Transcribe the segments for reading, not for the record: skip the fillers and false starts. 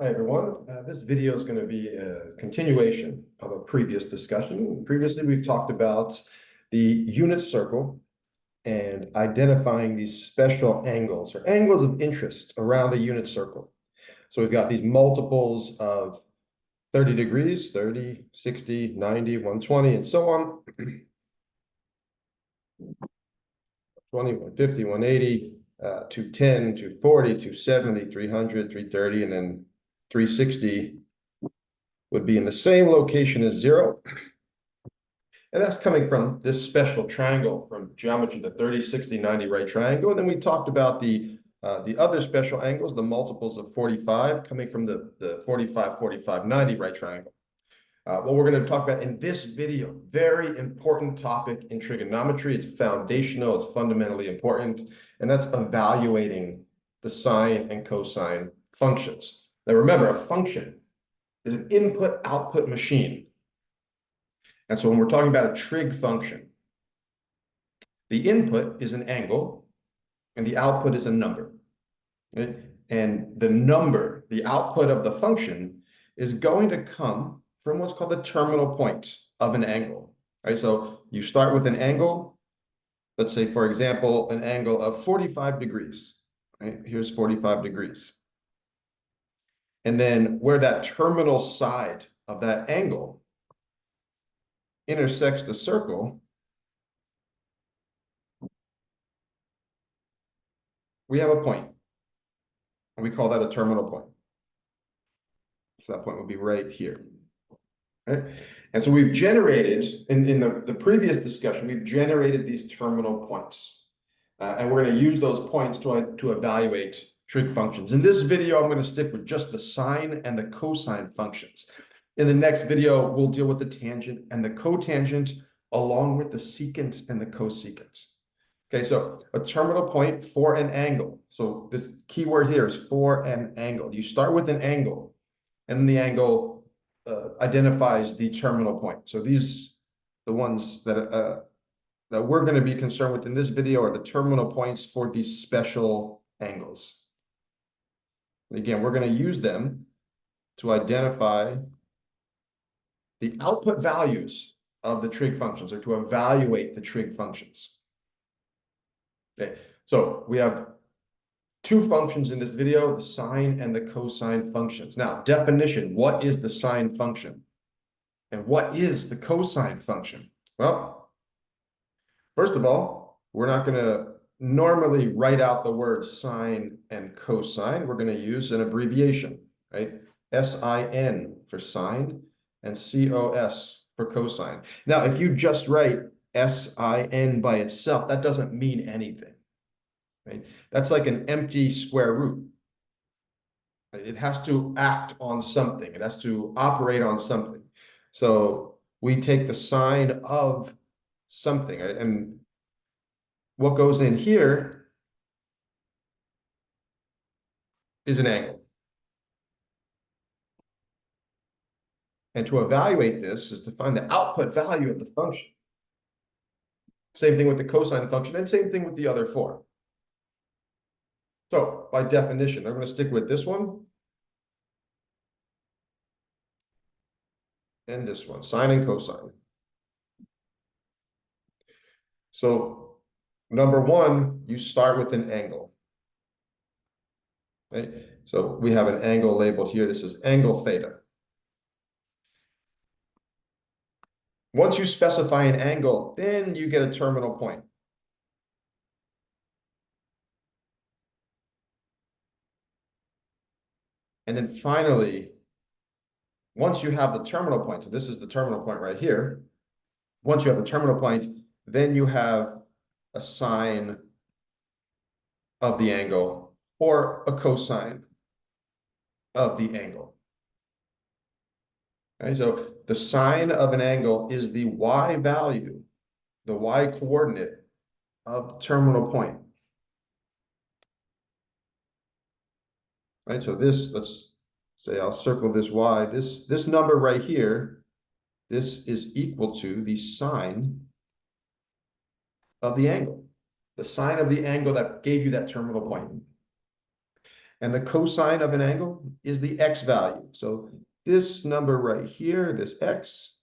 Hi, everyone. This video is going to be a continuation of a previous discussion. Previously, we've talked about the unit circle and identifying these special angles or angles of interest around the unit circle. So we've got these multiples of 30 degrees, 30, 60, 90, 120, and so on. 20, 150, 180, 210, 240, 270, 300, 330, and then 360 would be in the same location as 0. And that's coming from this special triangle from geometry, the 30, 60, 90 right triangle. And then we talked about the other special angles, the multiples of 45 coming from the 45, 45, 90 right triangle. What we're going to talk about in this video, very important topic in trigonometry. It's foundational, it's fundamentally important, and that's evaluating the sine and cosine functions. Now remember, a function is an input-output machine. And so when we're talking about a trig function, the input is an angle and the output is a number. Okay? And the number, the output of the function, is going to come from what's called the terminal point of an angle. Right? So you start with an angle, let's say, for example, an angle of 45 degrees. Right? Here's 45 degrees. And then where that terminal side of that angle intersects the circle, we have a point. And we call that a terminal point. So that point would be right here. Right? And so we've generated, in the previous discussion, we've generated these terminal points. And we're going to use those points to evaluate trig functions. In this video, I'm going to stick with just the sine and the cosine functions. In the next video, we'll deal with the tangent and the cotangent, along with the secant and the cosecant. Okay, so a terminal point for an angle. So this key word here is for an angle. You start with an angle, and the angle identifies the terminal point. So these, the ones that we're going to be concerned with in this video, are the terminal points for these special angles. And again, we're going to use them to identify the output values of the trig functions, or to evaluate the trig functions. Okay, so we have two functions in this video, the sine and the cosine functions. Now, definition: what is the sine function? And what is the cosine function? Well, first of all, we're not going to normally write out the words sine and cosine. We're going to use an abbreviation, right? SIN for sine and COS for cosine. Now, if you just write SIN by itself, that doesn't mean anything, right? That's like an empty square root. It has to act on something. It has to operate on something. So we take the sine of something, right? And what goes in here is an angle. And to evaluate this is to find the output value of the function. Same thing with the cosine function, and same thing with the other four. So by definition, I'm going to stick with this one and this one, sine and cosine. So number one, you start with an angle. Right? So we have an angle labeled here. This is angle theta. Once you specify an angle, then you get a terminal point. And then finally, once you have the terminal point, so this is the terminal point right here. Once you have the terminal point, then you have a sine of the angle or a cosine of the angle. Okay, so the sine of an angle is the y value, the y coordinate of the terminal point. Right, so this, let's say I'll circle this y. This number right here, this is equal to the sine of the angle. The sine of the angle that gave you that terminal point. And the cosine of an angle is the x value. So this number right here, this x,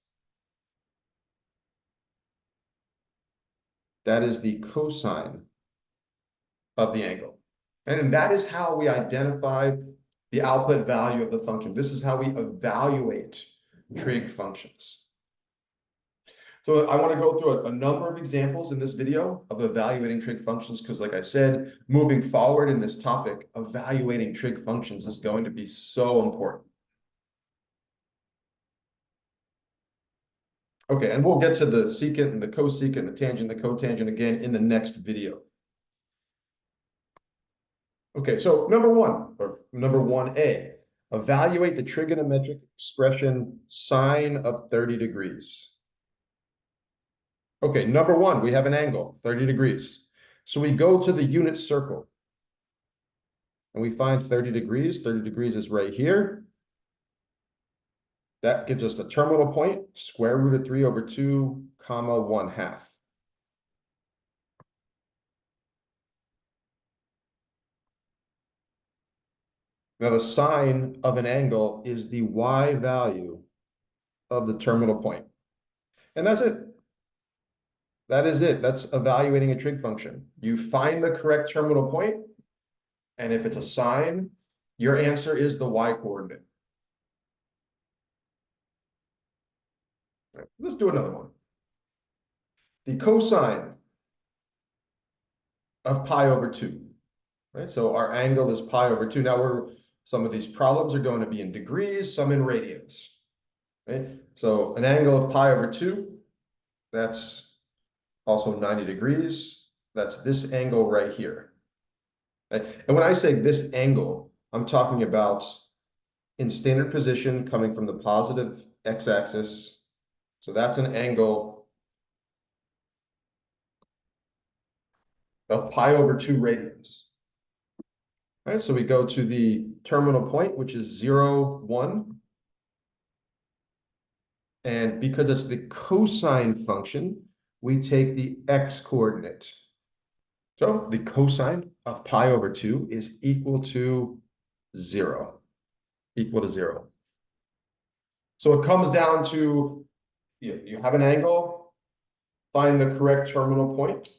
that is the cosine of the angle. And that is how we identify the output value of the function. This is how we evaluate trig functions. So I want to go through a number of examples in this video of evaluating trig functions, because like I said, moving forward in this topic, evaluating trig functions is going to be so important. Okay, and we'll get to the secant and the cosecant, the tangent, the cotangent again in the next video. Okay, so number 1A, evaluate the trigonometric expression sine of 30 degrees. Okay, number 1, we have an angle, 30 degrees. So we go to the unit circle and we find 30 degrees. 30 degrees is right here. That gives us the terminal point, square root of 3 over 2, comma 1/2. Now the sine of an angle is the y value of the terminal point. And that's it. That is it. That's evaluating a trig function. You find the correct terminal point, and if it's a sine, your answer is the y coordinate. Right, let's do another one. The cosine of pi over 2. Right, so our angle is pi over 2. Now some of these problems are going to be in degrees, some in radians. Right? So an angle of pi over 2, that's also 90 degrees. That's this angle right here. And when I say this angle, I'm talking about in standard position coming from the positive x-axis. So that's an angle of pi over 2 radians. All right, so we go to the terminal point, which is 0, 1. And because it's the cosine function, we take the x coordinate. So the cosine of pi over 2 is equal to 0. Equal to 0. So it comes down to, you have an angle, find the correct terminal point,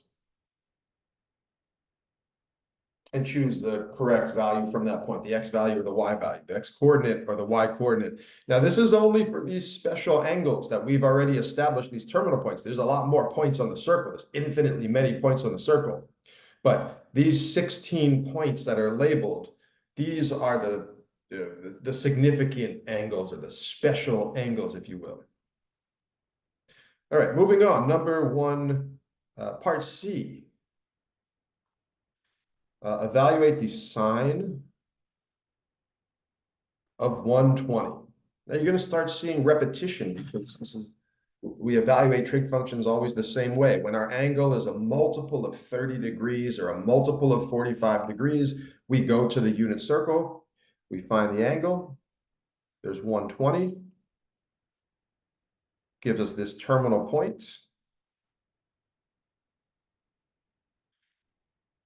and choose the correct value from that point, the x value or the y value, the x coordinate or the y coordinate. Now, this is only for these special angles that we've already established, these terminal points. There's a lot more points on the circle. There's infinitely many points on the circle. But these 16 points that are labeled, these are the significant angles or the special angles, if you will. All right, moving on. Number 1, part C. Evaluate the sine of 120. Now you're going to start seeing repetition because we evaluate trig functions always the same way. When our angle is a multiple of 30 degrees or a multiple of 45 degrees, we go to the unit circle, we find the angle, there's 120, gives us this terminal point.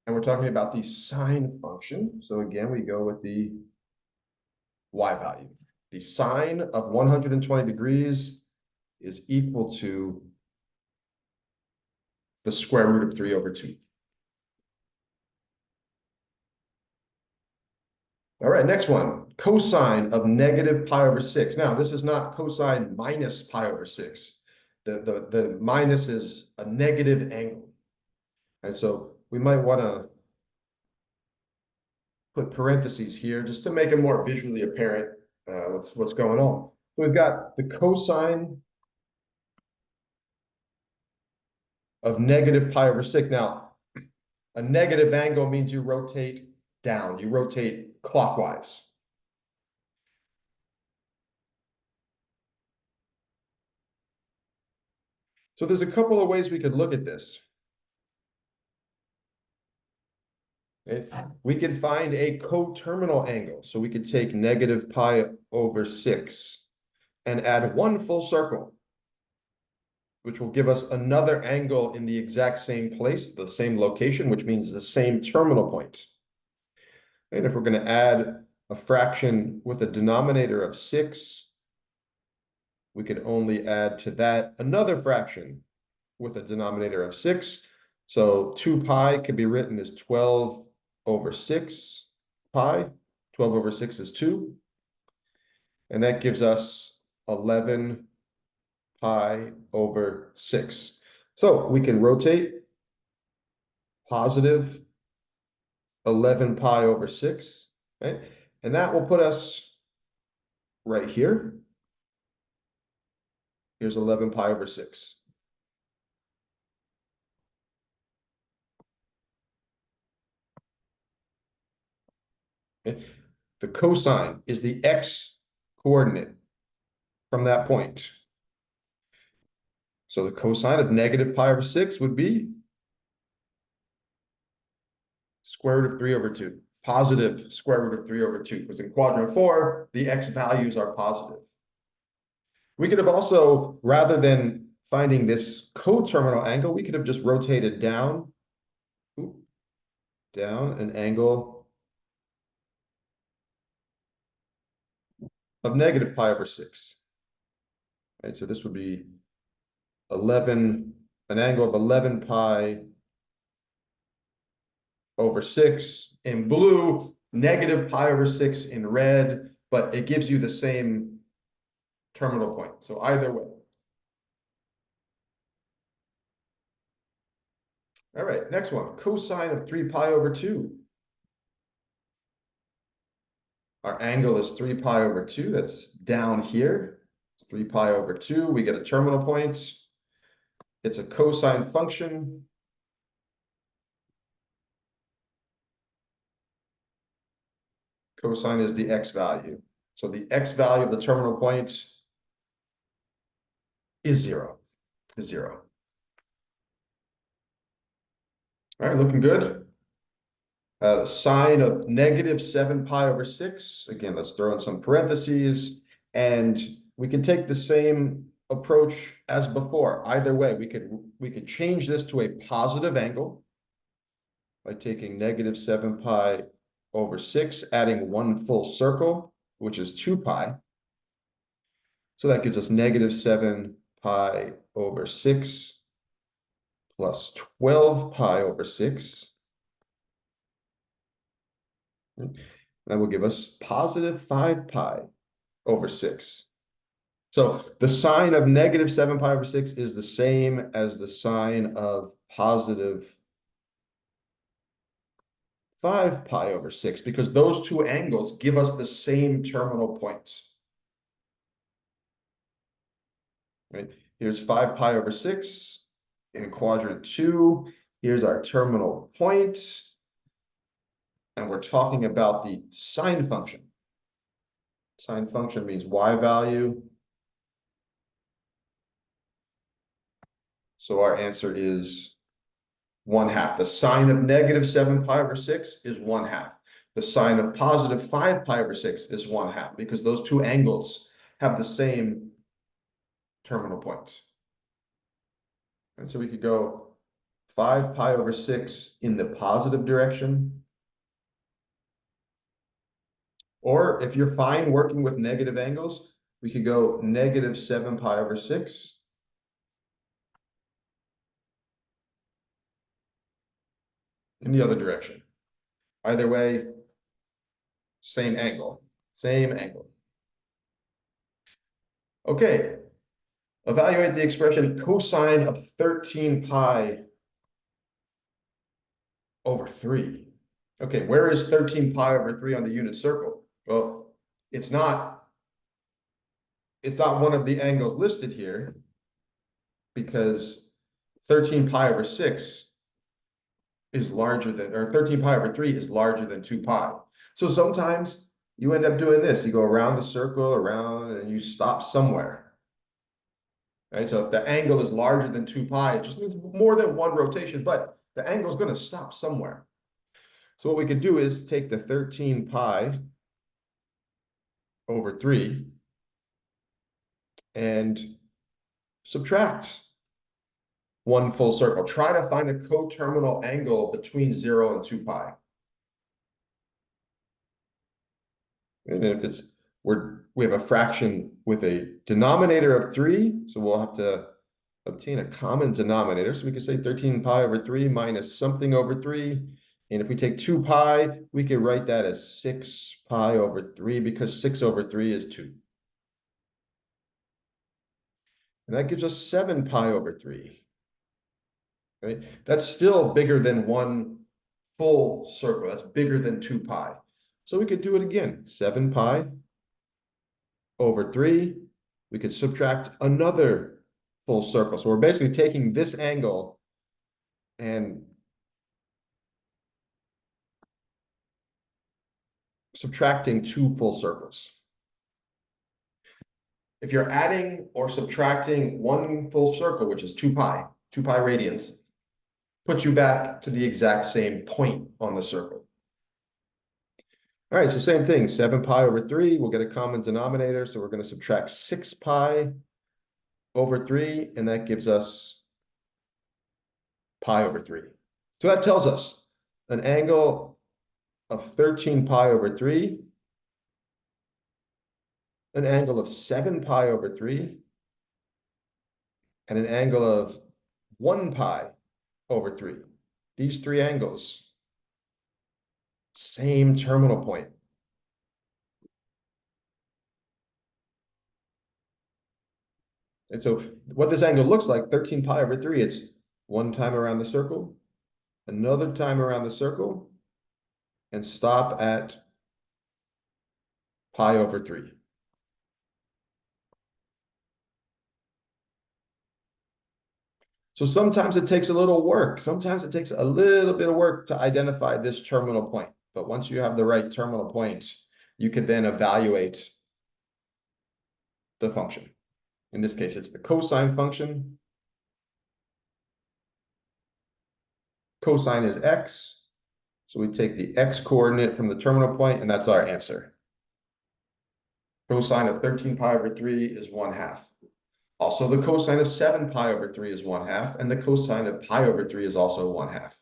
And we're talking about the sine function. So again, we go with the y value. The sine of 120 degrees is equal to the square root of 3 over 2. All right, next one, cosine of negative pi over 6. Now, this is not cosine minus pi over 6. The minus is a negative angle. And so we might want to put parentheses here just to make it more visually apparent what's going on. So we've got the cosine of negative pi over 6. Now, a negative angle means you rotate down, you rotate clockwise. So there's a couple of ways we could look at this. We could find a coterminal angle. So we could take negative pi over 6 and add one full circle, which will give us another angle in the exact same place, the same location, which means the same terminal point. And if we're going to add a fraction with a denominator of 6, we could only add to that another fraction with a denominator of 6. So 2 pi could be written as 12 over 6 pi. 12 over 6 is 2. And that gives us 11 pi over 6. So we can rotate positive 11 pi over 6, right? And that will put us right here. Here's 11 pi over 6. Okay. The cosine is the x coordinate from that point. So the cosine of negative pi over 6 would be square root of 3 over 2. Positive square root of 3 over 2, because in quadrant 4, the x values are positive. We could have also, rather than finding this coterminal angle, we could have just rotated down, down an angle of negative pi over 6. Right, so this would be 11, an angle of 11 pi over 6 in blue, negative pi over 6 in red, but it gives you the same terminal point. So either way. All right, next one, cosine of 3 pi over 2. Our angle is 3 pi over 2. That's down here. It's 3 pi over 2. We get a terminal point. It's a cosine function. Cosine is the x value. So the x value of the terminal point is 0. Is 0. All right, looking good. Sine of negative 7 pi over 6. Again, let's throw in some parentheses. And we can take the same approach as before. Either way, we could change this to a positive angle by taking negative 7 pi over 6, adding 1 full circle, which is 2 pi. So that gives us negative 7 pi over 6 plus 12 pi over 6. That will give us positive 5 pi over 6. So the sine of negative 7 pi over 6 is the same as the sine of positive 5 pi over 6, because those two angles give us the same terminal points. Right? Here's 5 pi over 6 in quadrant 2. Here's our terminal point. And we're talking about the sine function. Sine function means y value. So our answer is 1/2. The sine of negative 7 pi over 6 is 1/2. The sine of positive 5 pi over 6 is 1/2, because those two angles have the same terminal point. And so we could go 5 pi over 6 in the positive direction. Or if you're fine working with negative angles, we could go negative 7 pi over 6 in the other direction. Either way, same angle, same angle. Okay, evaluate the expression cosine of 13 pi over 3. Okay, where is 13 pi over 3 on the unit circle? Well, it's not one of the angles listed here, because 13 pi over 6 is larger than, or 13 pi over 3 is larger than 2 pi. So sometimes you end up doing this. You go around the circle, around, and you stop somewhere. Right? So if the angle is larger than 2 pi, it just means more than one rotation, but the angle is going to stop somewhere. So what we could do is take the 13 pi over 3 and subtract 1 full circle. Try to find a coterminal angle between 0 and 2 pi. And if we have a fraction with a denominator of 3, so we'll have to obtain a common denominator. So we could say 13 pi over 3 minus something over 3. And if we take 2 pi, we could write that as 6 pi over 3 because 6 over 3 is 2. And that gives us 7 pi over 3. Right? That's still bigger than one full circle. That's bigger than 2 pi. So we could do it again. 7 pi over 3. We could subtract another full circle. So we're basically taking this angle and subtracting 2 full circles. If you're adding or subtracting one full circle, which is 2 pi radians, puts you back to the exact same point on the circle. All right, so same thing, 7 pi over 3, we'll get a common denominator, so we're going to subtract 6 pi over 3, and that gives us pi over 3. So that tells us an angle of 13 pi over 3, an angle of 7 pi over 3, and an angle of 1 pi over 3. These three angles, same terminal point. And so what this angle looks like, 13 pi over 3, it's one time around the circle, another time around the circle, and stop at pi over 3. So sometimes it takes a little work. Sometimes it takes a little bit of work to identify this terminal point. But once you have the right terminal point, you can then evaluate the function. In this case, it's the cosine function. Cosine is x. So we take the x coordinate from the terminal point, and that's our answer. Cosine of 13 pi over 3 is 1/2. Also, the cosine of 7 pi over 3 is 1/2, and the cosine of pi over 3 is also 1/2.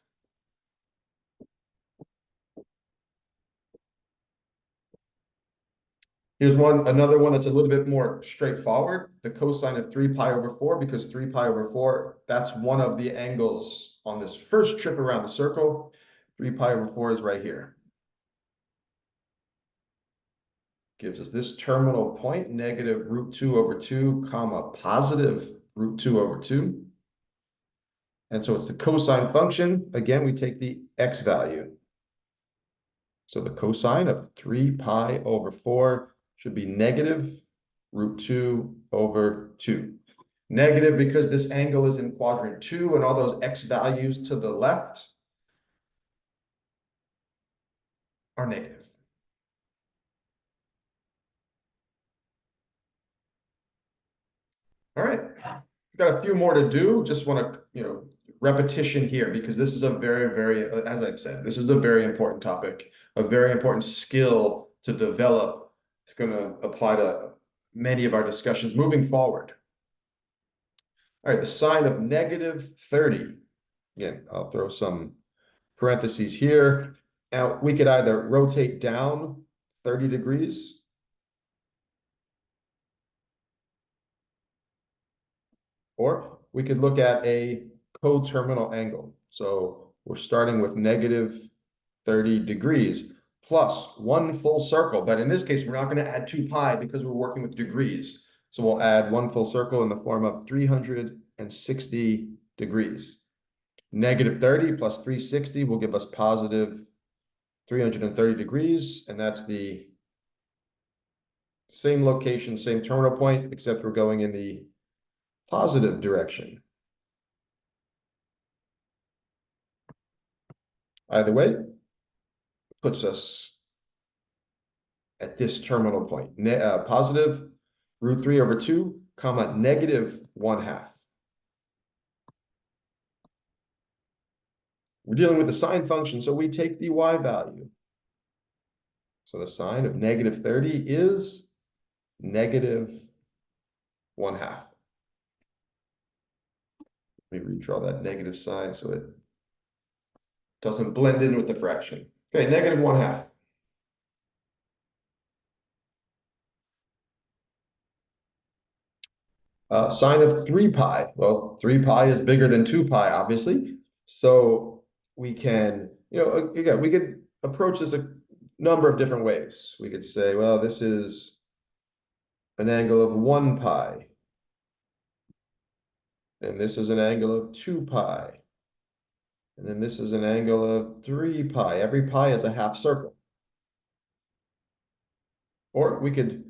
Here's another one that's a little bit more straightforward. The cosine of 3 pi over 4, because 3 pi over 4, that's one of the angles on this first trip around the circle. 3 pi over 4 is right here. Gives us this terminal point, negative root 2 over 2, comma, positive root 2 over 2. And so it's the cosine function. Again, we take the x value. So the cosine of 3 pi over 4 should be negative root 2 over 2. Negative because this angle is in quadrant 2 and all those x values to the left are negative. All right, got a few more to do. Just want to, repetition here because this is a very, very, as I've said, this is a very important topic, a very important skill to develop. It's going to apply to many of our discussions moving forward. All right, the sine of negative 30. Again, I'll throw some parentheses here. Now, we could either rotate down 30 degrees or we could look at a coterminal angle. So we're starting with negative 30 degrees plus one full circle. But in this case, we're not going to add 2 pi because we're working with degrees. So we'll add one full circle in the form of 360 degrees. Negative 30 plus 360 will give us positive 330 degrees. And that's the same location, same terminal point, except we're going in the positive direction. Either way, puts us at this terminal point, positive root 3 over 2, comma, negative 1/2. We're dealing with the sine function, so we take the y value. So the sine of negative 30 is negative 1/2. Let me redraw that negative sign so it doesn't blend in with the fraction. Okay, negative 1/2. Sine of 3 pi. Well, 3 pi is bigger than 2 pi, obviously. So we can, again, we could approach this a number of different ways. We could say, well, this is an angle of 1 pi. And this is an angle of 2 pi. And then this is an angle of 3 pi. Every pi is a half circle. Or we could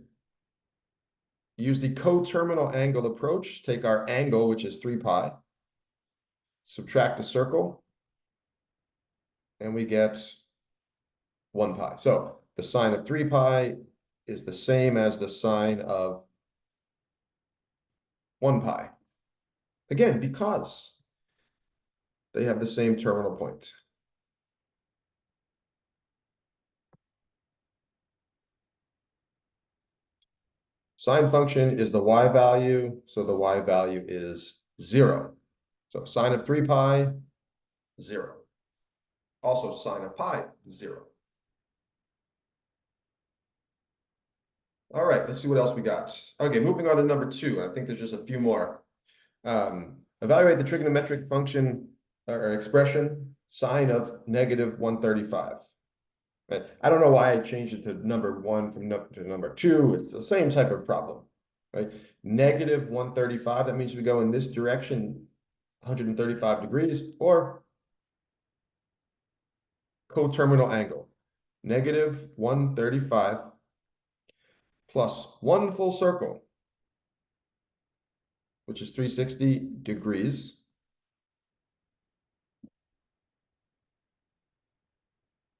use the coterminal angle approach, take our angle, which is 3 pi, subtract the circle, and we get 1 pi. So the sine of 3 pi is the same as the sine of 1 pi. Again, because they have the same terminal point. Sine function is the y value, so the y value is 0. So sine of 3 pi, 0. Also sine of pi, 0. All right, let's see what else we got. Okay, moving on to number 2. I think there's just a few more. Evaluate the trigonometric function or expression sine of negative 135. I don't know why I changed it to number 1 to number 2. It's the same type of problem, right? Negative 135, that means we go in this direction 135 degrees, or coterminal angle. Negative 135 plus 1 full circle, which is 360 degrees.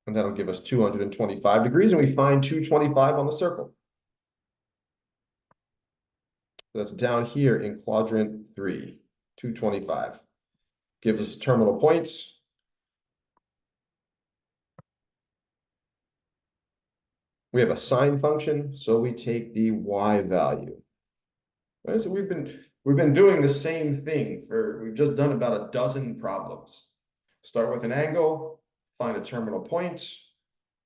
And that'll give us 225 degrees, and we find 225 on the circle. So that's down here in quadrant 3, 225. Gives us terminal points. We have a sine function, so we take the y value. Right, so we've been doing the same thing we've just done about a dozen problems. Start with an angle, find a terminal point,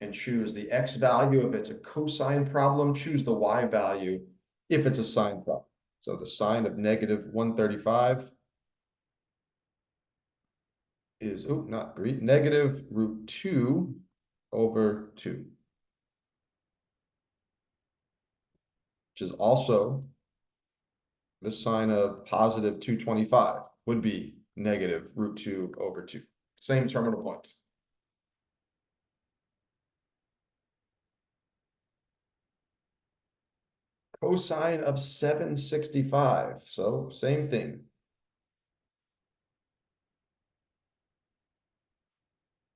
and choose the x value if it's a cosine problem, choose the y value if it's a sine problem. So the sine of negative 135 is, not 3, negative root 2 over 2. Which is also the sine of positive 225 would be negative root 2 over 2. Same terminal point. Cosine of 765. So same thing.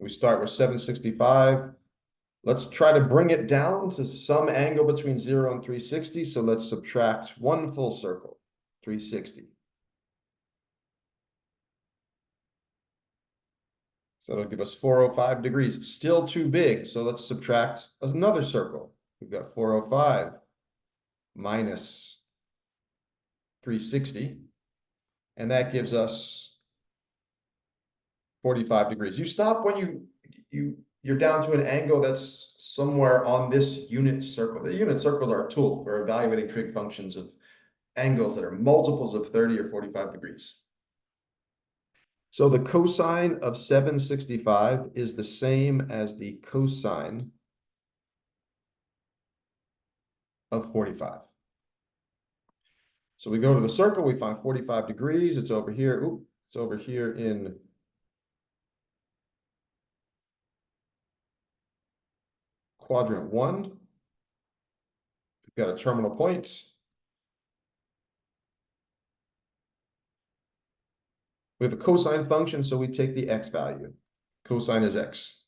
We start with 765. Let's try to bring it down to some angle between 0 and 360. So let's subtract 1 full circle, 360. So that'll give us 405 degrees. It's still too big. So let's subtract another circle. We've got 405 minus 360. And that gives us 45 degrees. You stop when you're down to an angle that's somewhere on this unit circle. The unit circles are a tool for evaluating trig functions of angles that are multiples of 30 or 45 degrees. So the cosine of 765 is the same as the cosine of 45. So we go to the circle, we find 45 degrees. It's over here. It's over here in quadrant 1. We've got a terminal point. We have a cosine function, so we take the x value. Cosine is x.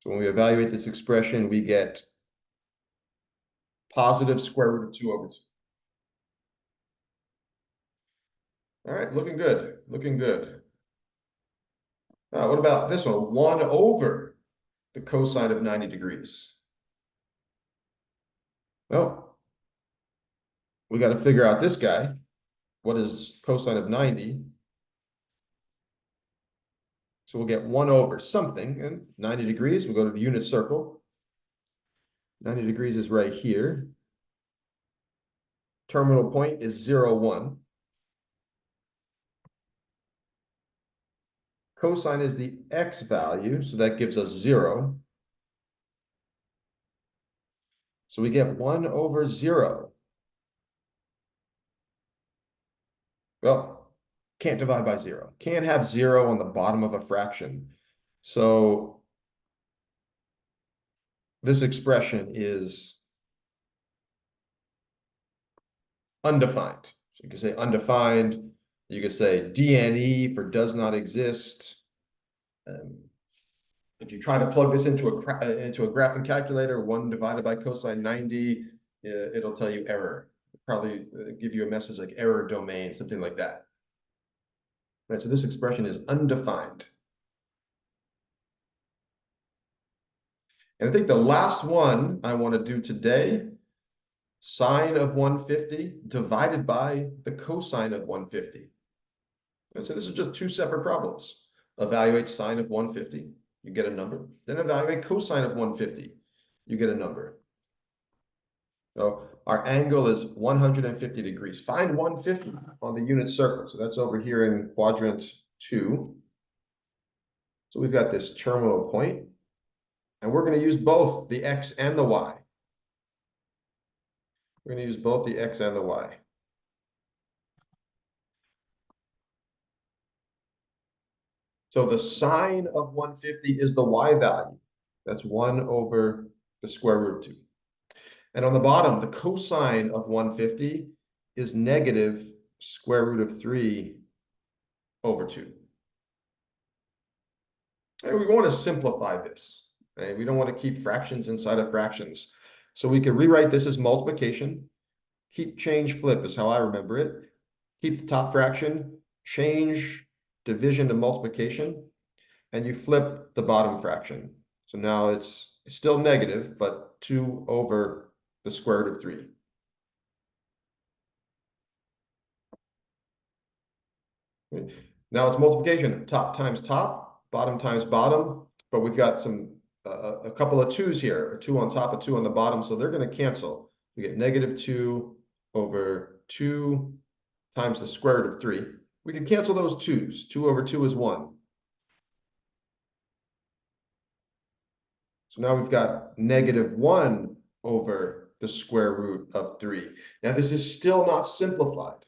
So when we evaluate this expression, we get positive square root of 2 over 2. All right, looking good, looking good. What about this one? 1 over the cosine of 90 degrees. Well, we got to figure out this guy. What is cosine of 90? So we'll get 1 over something, and 90 degrees, we'll go to the unit circle. 90 degrees is right here. terminal point is 0, 1. Cosine is the x value, so that gives us 0. So we get 1 over 0. Well, can't divide by 0. Can't have 0 on the bottom of a fraction. So this expression is undefined. So you can say undefined. You can say DNE for does not exist. If you try to plug this into a graphing calculator, 1 divided by cosine 90, it'll tell you error. Probably give you a message like error domain, something like that. Right, so this expression is undefined. And I think the last one I want to do today, sine of 150 divided by the cosine of 150. And so this is just two separate problems. Evaluate sine of 150, you get a number. Then evaluate cosine of 150, you get a number. So our angle is 150 degrees. Find 150 on the unit circle. So that's over here in quadrant 2. So we've got this terminal point, and we're going to use both the x and the y. We're going to use both the x and the y. So the sine of 150 is the y value. That's 1 over the square root of 2. And on the bottom, the cosine of 150 is negative square root of 3 over 2. And we want to simplify this. Right? We don't want to keep fractions inside of fractions. So we can rewrite this as multiplication. Keep, change, flip is how I remember it. Keep the top fraction, change division to multiplication, and you flip the bottom fraction. So now it's still negative, but 2 over the square root of 3. Okay. Now it's multiplication, top times top, bottom times bottom, but we've got some a couple of 2's here, a 2 on top, a 2 on the bottom, so they're going to cancel. We get negative 2 over 2 times the square root of 3. We can cancel those 2's. 2 over 2 is 1. So now we've got negative 1 over the square root of 3. Now this is still not simplified.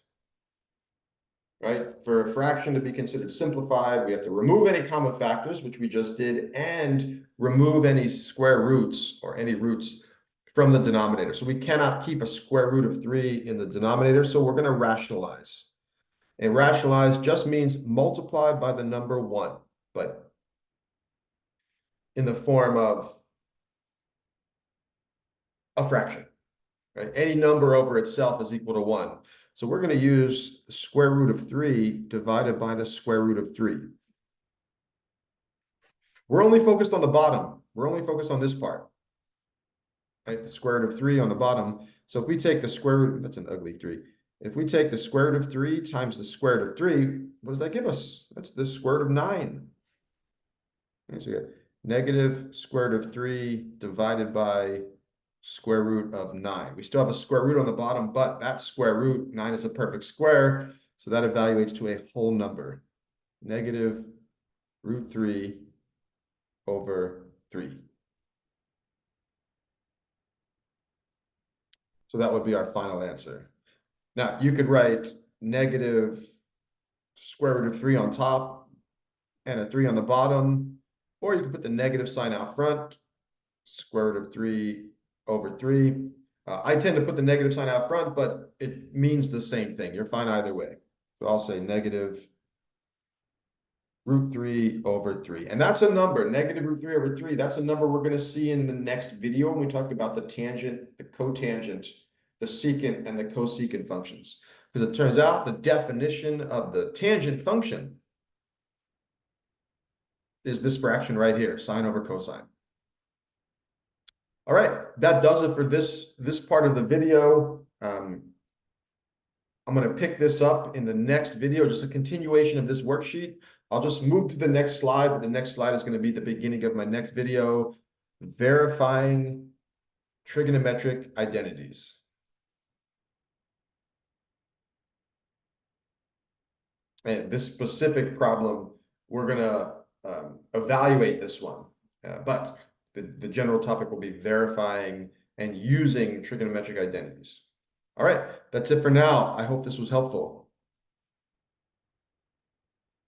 Right? For a fraction to be considered simplified, we have to remove any common factors, which we just did, and remove any square roots or any roots from the denominator. So we cannot keep a square root of 3 in the denominator, so we're going to rationalize. And rationalize just means multiply by the number 1, but in the form of a fraction. Right? Any number over itself is equal to 1. So we're going to use the square root of 3 divided by the square root of 3. We're only focused on the bottom. We're only focused on this part. Right? The square root of 3 on the bottom. So if we take the square root, that's an ugly 3. If we take the square root of 3 times the square root of 3, what does that give us? That's the square root of 9. Okay, so we get negative square root of 3 divided by square root of 9. We still have a square root on the bottom, but that square root, 9 is a perfect square, so that evaluates to a whole number. Negative root 3 over 3. So that would be our final answer. Now, you could write negative square root of 3 on top and a 3 on the bottom, or you could put the negative sign out front, square root of 3 over 3. I tend to put the negative sign out front, but it means the same thing. You're fine either way. So I'll say negative root 3 over 3. And that's a number, negative root 3 over 3. That's a number we're going to see in the next video when we talk about the tangent, the cotangent, the secant, and the cosecant functions. Because it turns out the definition of the tangent function is this fraction right here, sine over cosine. All right, that does it for this part of the video. I'm going to pick this up in the next video, just a continuation of this worksheet. I'll just move to the next slide, but the next slide is going to be the beginning of my next video, verifying trigonometric identities. And this specific problem, we're gonna evaluate this one. But the general topic will be verifying and using trigonometric identities. All right, that's it for now. I hope this was helpful.